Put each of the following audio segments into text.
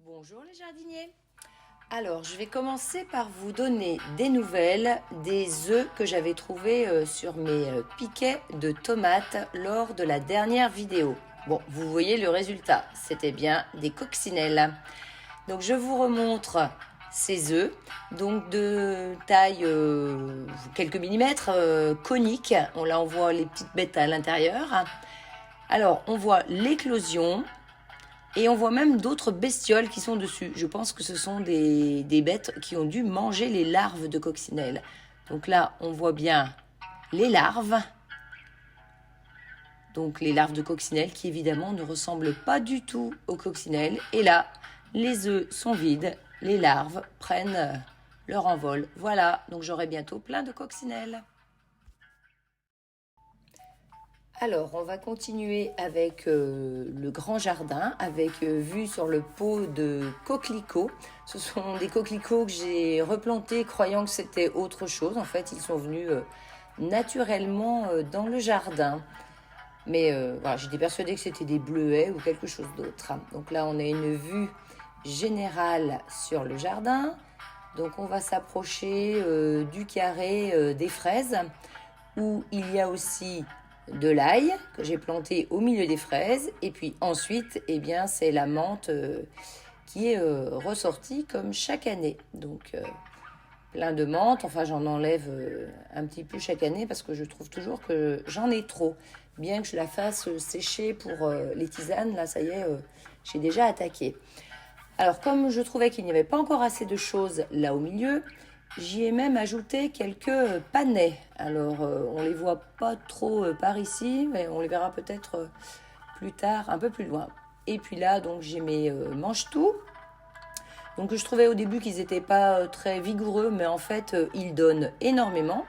Bonjour les jardiniers. Alors, je vais commencer par vous donner des nouvelles des œufs que j'avais trouvés sur mes piquets de tomates lors de la dernière vidéo. Bon, vous voyez le résultat, c'était bien des coccinelles. Donc, je vous remontre ces œufs, donc de taille quelques millimètres, coniques. Là, on voit les petites bêtes à l'intérieur. Alors, on voit l'éclosion. Et on voit même d'autres bestioles qui sont dessus. Je pense que ce sont des bêtes qui ont dû manger les larves de coccinelles. Donc là, on voit bien les larves. Donc les larves de coccinelles qui évidemment ne ressemblent pas du tout aux coccinelles. Et là, les œufs sont vides. Les larves prennent leur envol. Voilà, donc j'aurai bientôt plein de coccinelles. Alors, on va continuer avec le grand jardin, avec vue sur le pot de coquelicots. Ce sont des coquelicots que j'ai replantés croyant que c'était autre chose. En fait, ils sont venus naturellement dans le jardin. Mais voilà, j'étais persuadée que c'était des bleuets ou quelque chose d'autre. Donc là, on a une vue générale sur le jardin. Donc, on va s'approcher du carré des fraises, où il y a aussi de l'ail que j'ai planté au milieu des fraises. Et puis ensuite, eh bien, c'est la menthe qui est ressortie comme chaque année. Donc, plein de menthe. Enfin, j'en enlève un petit peu chaque année parce que je trouve toujours que j'en ai trop. Bien que je la fasse sécher pour les tisanes, là, ça y est, j'ai déjà attaqué. Alors, comme je trouvais qu'il n'y avait pas encore assez de choses là au milieu, j'y ai même ajouté quelques panais. Alors, on ne les voit pas trop par ici, mais on les verra peut-être plus tard, un peu plus loin. Et puis là, donc, j'ai mes mange-tout. Donc, je trouvais au début qu'ils n'étaient pas très vigoureux, mais en fait, ils donnent énormément.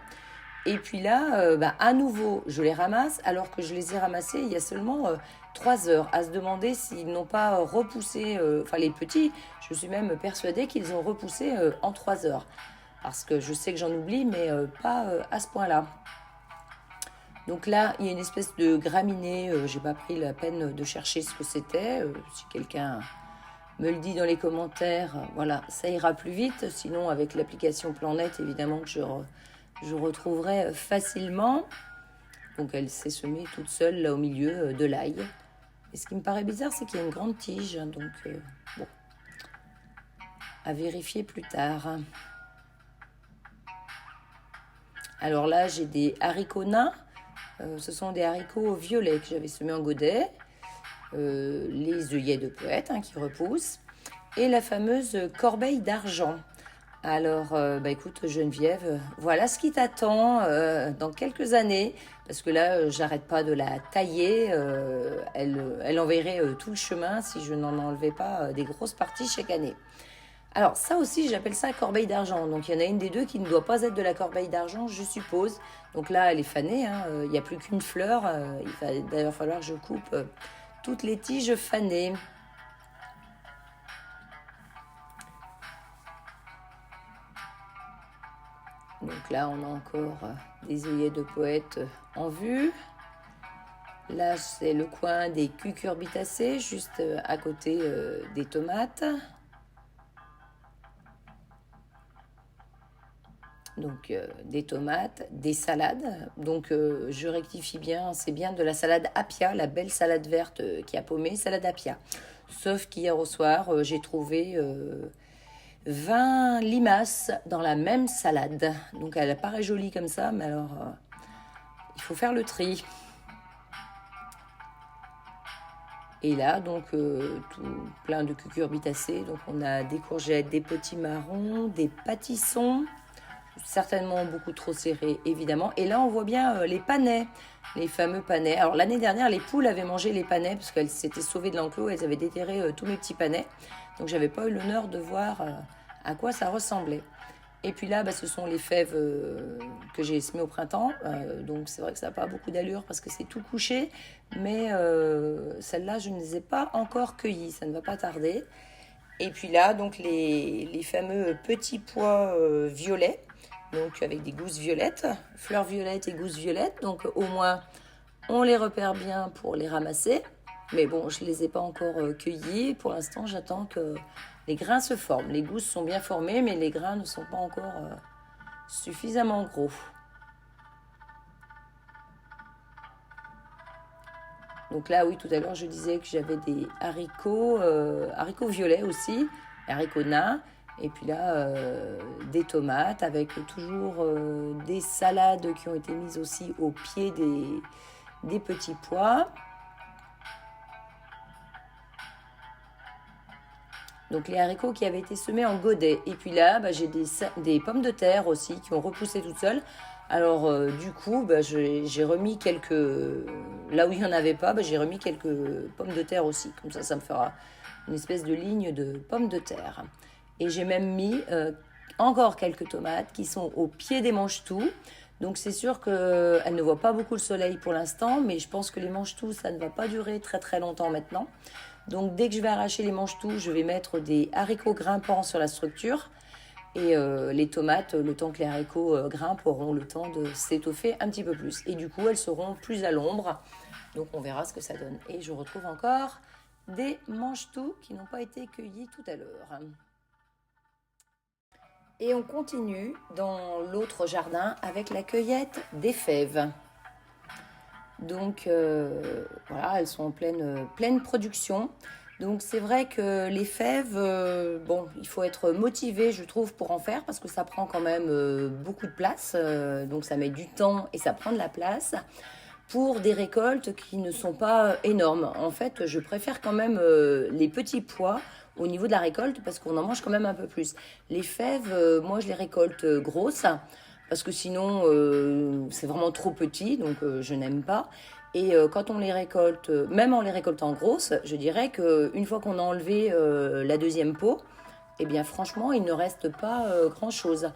Et puis là, à nouveau, je les ramasse, alors que je les ai ramassés il y a seulement 3 heures, à se demander s'ils n'ont pas repoussé, enfin les petits, je suis même persuadée qu'ils ont repoussé en 3 heures. Parce que je sais que j'en oublie, mais pas à ce point-là. Donc là, il y a une espèce de graminée, j'ai pas pris la peine de chercher ce que c'était. Si quelqu'un me le dit dans les commentaires, voilà, ça ira plus vite. Sinon, avec l'application Planète, évidemment que je retrouverai facilement. Donc elle s'est semée toute seule là au milieu de l'ail. Et ce qui me paraît bizarre, c'est qu'il y a une grande tige. Donc bon, à vérifier plus tard. Alors là, j'ai des haricots nains. Ce sont des haricots violets que j'avais semés en godet. Les œillets de poète qui repoussent. Et la fameuse corbeille d'argent. Alors, écoute Geneviève, voilà ce qui t'attend dans quelques années. Parce que là, j'arrête pas de la tailler. Elle enverrait tout le chemin si je n'en enlevais pas des grosses parties chaque année. Alors ça aussi, j'appelle ça corbeille d'argent. Donc il y en a une des deux qui ne doit pas être de la corbeille d'argent, je suppose. Donc là, elle est fanée, il n'y a plus qu'une fleur. Il va d'ailleurs falloir que je coupe toutes les tiges fanées. Donc là, on a encore des œillets de poète en vue. Là, c'est le coin des cucurbitacées, juste à côté des tomates. Donc des tomates, des salades. Donc je rectifie bien, c'est bien de la salade Appia, la belle salade verte qui a paumé, salade Appia. Sauf qu'hier au soir, j'ai trouvé 20 limaces dans la même salade. Donc elle paraît jolie comme ça, mais alors il faut faire le tri. Et là, donc, tout plein de cucurbitacées. Donc on a des courgettes, des petits marrons, des pâtissons. certainement beaucoup trop serré, évidemment. Et là, on voit bien les panais, les fameux panais. Alors, l'année dernière, les poules avaient mangé les panais parce qu'elles s'étaient sauvées de l'enclos. Elles avaient déterré tous mes petits panais. Donc, j'avais pas eu l'honneur de voir à quoi ça ressemblait. Et puis là, ce sont les fèves que j'ai semées au printemps. Donc, c'est vrai que ça n'a pas beaucoup d'allure parce que c'est tout couché. Mais celles-là, je ne les ai pas encore cueillies. Ça ne va pas tarder. Et puis là, donc les fameux petits pois violets, donc avec des gousses violettes, fleurs violettes et gousses violettes. Donc au moins, on les repère bien pour les ramasser. Mais bon, je ne les ai pas encore cueillis. Pour l'instant, j'attends que les grains se forment. Les gousses sont bien formées, mais les grains ne sont pas encore suffisamment gros. Donc là, oui, tout à l'heure, je disais que j'avais des haricots violets aussi, haricots nains. Et puis là, des tomates avec toujours des salades qui ont été mises aussi au pied des petits pois. Donc les haricots qui avaient été semés en godet. Et puis là, j'ai des pommes de terre aussi qui ont repoussé toutes seules. Alors du coup, j'ai remis quelques... Là où il n'y en avait pas, j'ai remis quelques pommes de terre aussi. Comme ça me fera une espèce de ligne de pommes de terre. Et j'ai même mis encore quelques tomates qui sont au pied des manches-tout. Donc c'est sûr qu'elles ne voient pas beaucoup le soleil pour l'instant, mais je pense que les manches-tout, ça ne va pas durer très très longtemps maintenant. Donc dès que je vais arracher les manches-tout, je vais mettre des haricots grimpants sur la structure. Et les tomates, le temps que les haricots grimpent, auront le temps de s'étoffer un petit peu plus. Et du coup, elles seront plus à l'ombre. Donc on verra ce que ça donne. Et je retrouve encore des manches-tout qui n'ont pas été cueillis tout à l'heure. Et on continue dans l'autre jardin avec la cueillette des fèves. Donc voilà, elles sont en pleine production. Donc c'est vrai que les fèves, il faut être motivé, je trouve, pour en faire parce que ça prend quand même beaucoup de place. Donc ça met du temps et ça prend de la place pour des récoltes qui ne sont pas énormes. En fait, je préfère quand même les petits pois au niveau de la récolte parce qu'on en mange quand même un peu plus. Les fèves, moi je les récolte grosses parce que sinon c'est vraiment trop petit, donc je n'aime pas. Et quand on les récolte, même en les récoltant grosses, je dirais qu'une fois qu'on a enlevé la deuxième peau, eh bien franchement, il ne reste pas grand-chose.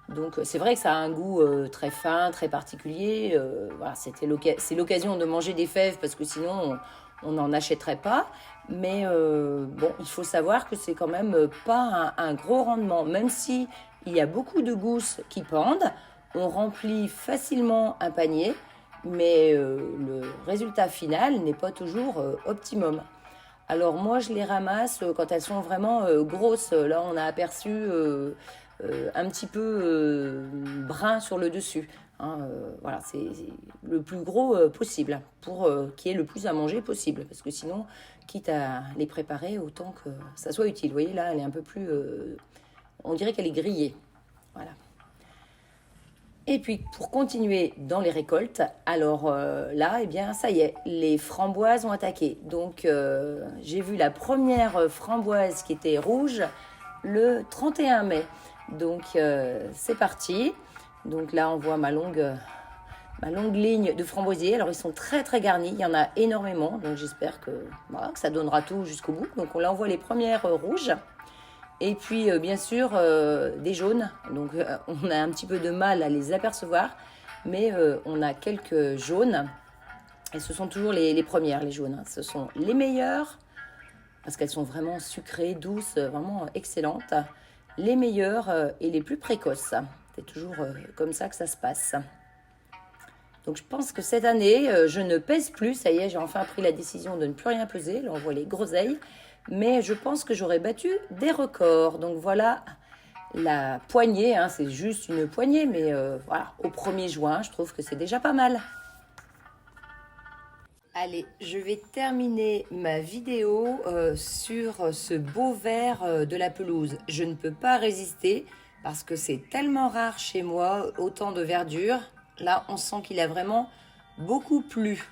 Donc c'est vrai que ça a un goût très fin, très particulier. Voilà, c'est l'occasion de manger des fèves parce que sinon on n'en achèterait pas. Mais il faut savoir que c'est quand même pas un gros rendement. Même si il y a beaucoup de gousses qui pendent, on remplit facilement un panier, mais le résultat final n'est pas toujours optimum. Alors moi, je les ramasse quand elles sont vraiment grosses. Là, on a aperçu un petit peu brun sur le dessus. Voilà, c'est le plus gros possible pour qu'il y ait le plus à manger possible. Parce que sinon, quitte à les préparer, autant que ça soit utile. Vous voyez, là, elle est un peu plus... on dirait qu'elle est grillée. Voilà. Et puis, pour continuer dans les récoltes, alors là, eh bien, ça y est, les framboises ont attaqué. Donc, j'ai vu la première framboise qui était rouge le 31 mai. Donc, c'est parti. Donc là, on voit ma longue ligne de framboisiers. Alors, ils sont très, très garnis. Il y en a énormément. Donc, j'espère que ça donnera tout jusqu'au bout. Donc, on envoie les premières rouges. Et puis, bien sûr, des jaunes. Donc, on a un petit peu de mal à les apercevoir. Mais on a quelques jaunes. Et ce sont toujours les premières, les jaunes. Ce sont les meilleures. Parce qu'elles sont vraiment sucrées, douces, vraiment excellentes. Les meilleures et les plus précoces. C'est toujours comme ça que ça se passe. Donc, je pense que cette année, je ne pèse plus. Ça y est, j'ai enfin pris la décision de ne plus rien peser. Là, on voit les groseilles. Mais je pense que j'aurais battu des records. Donc voilà la poignée, c'est juste une poignée, mais voilà, au 1er juin, je trouve que c'est déjà pas mal. Allez, je vais terminer ma vidéo sur ce beau vert de la pelouse. Je ne peux pas résister parce que c'est tellement rare chez moi, autant de verdure. Là, on sent qu'il a vraiment beaucoup plu.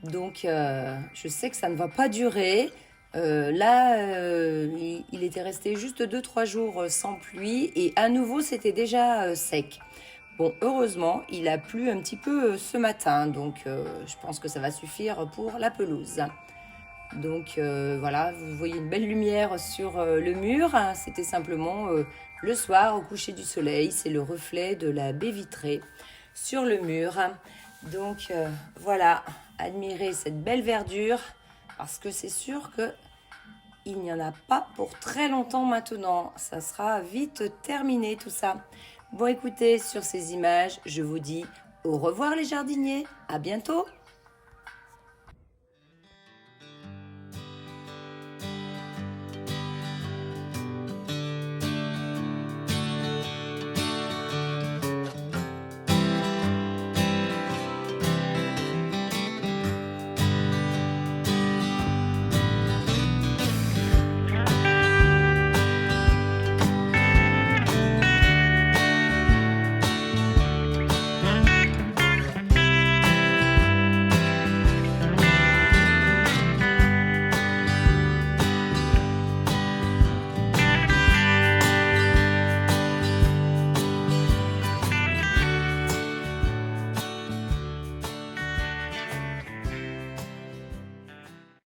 Donc, je sais que ça ne va pas durer. Il était resté juste 2-3 jours sans pluie et à nouveau c'était déjà sec. Bon, heureusement, il a plu un petit peu ce matin, donc je pense que ça va suffire pour la pelouse. Donc voilà, vous voyez une belle lumière sur le mur. C'était simplement le soir au coucher du soleil. C'est le reflet de la baie vitrée sur le mur. Donc voilà, admirez cette belle verdure parce que c'est sûr que il n'y en a pas pour très longtemps maintenant. Ça sera vite terminé tout ça. Bon écoutez, sur ces images, je vous dis au revoir les jardiniers. À bientôt.